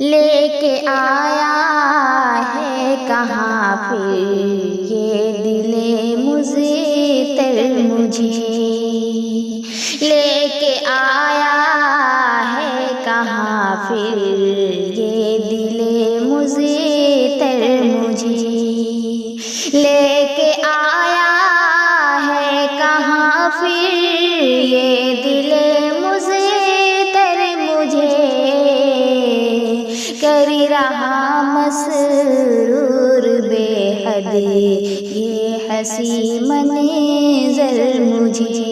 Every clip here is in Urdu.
لے کے آیا ہے کہاں پھر یہ دل مضطر مجھے، لے کے آیا ہے کہاں پھر یہ دل مضطر مجھے، لے کے آیا ہے کہاں پھر یہ دل مضطر مجھے، کر رہا مسرور بے حد یہ حسین منظر مجھے،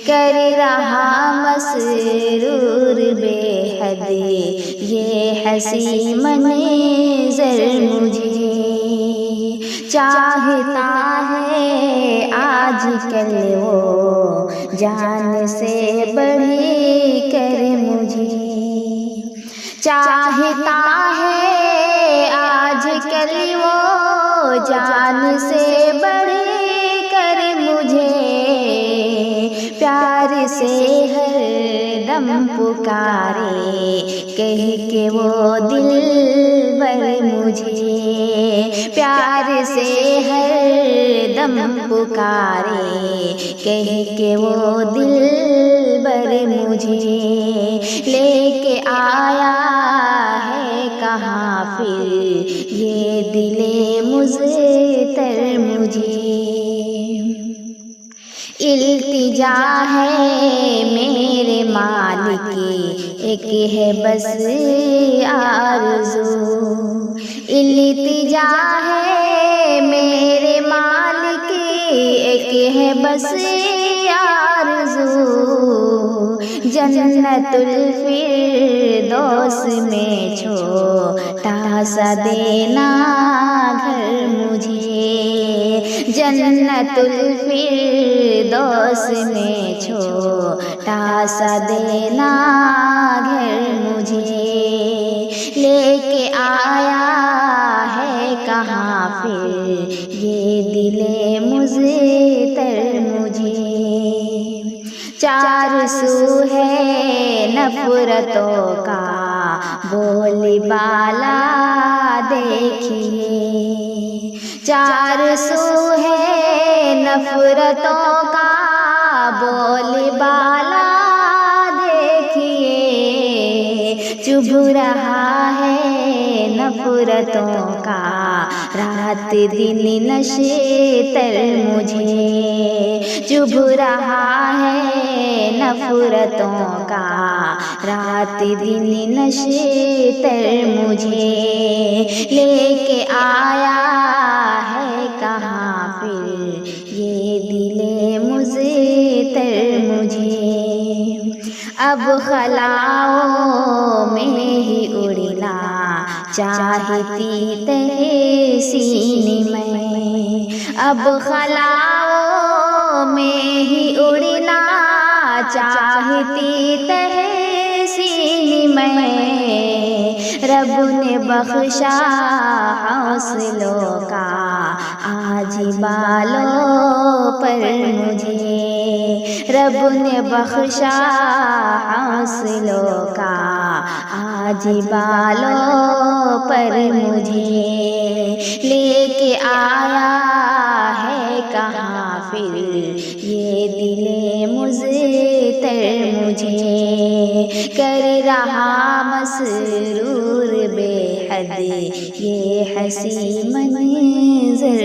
کر رہا مسرور بے حد یہ حسین منظر مجھے، چاہتا ہے آج کل وہ جان سے بڑھ کر مجھے، چاہتا ہے آج کل وہ جان سے بڑھ کر مجھے، پیار سے ہر دم پکارے کہہ کے وہ دلبر مجھے، پیار سے ہر دم پکارے کہہ کے وہ دلبر مجھے، لے کے آیا ہے کہاں پھر یہ دل مضطر مجھے، التجا ہے میرے مالک ایک ہے بس آرزو، التجا ہے میرے مالک ایک ہے بس آرزو، جنت الفردوس میں چھوٹا سا دینا گھر مجھے، جنت الفردوس میں چھوٹا سا دینا گھر مجھے، لے کے آیا ہے کہاں پھر یہ دل مضطر مجھے، چار سو ہے نفرتوں کا بول بالا دیکھیے، چار سو ہے نفرتوں کا بول بالا دیکھیے، چبھ رہا ہے نفرتوں کا رات دن نشتر مجھے، چبھ رہا ہے نفرتوں کا رات دن نشتر مجھے، لے کے آیا ہے کہاں پھر یہ دل مضطر مجھے، اب خلاؤں میں ہی اڑنا چاہتی تہ سین میں، اب خلاؤں میں ہی اڑنا چاہتی تہ سین میں، رب نے بخشا حوصلوں کا آج بالوں پر مجھے، رب نے بخشا حوصلوں کا آج بالوں پر مجھے، لے کے آیا ہے کہاں پھر یہ دل مضطر مجھے، کر رہا مسرور بے حد یہ حسین منظر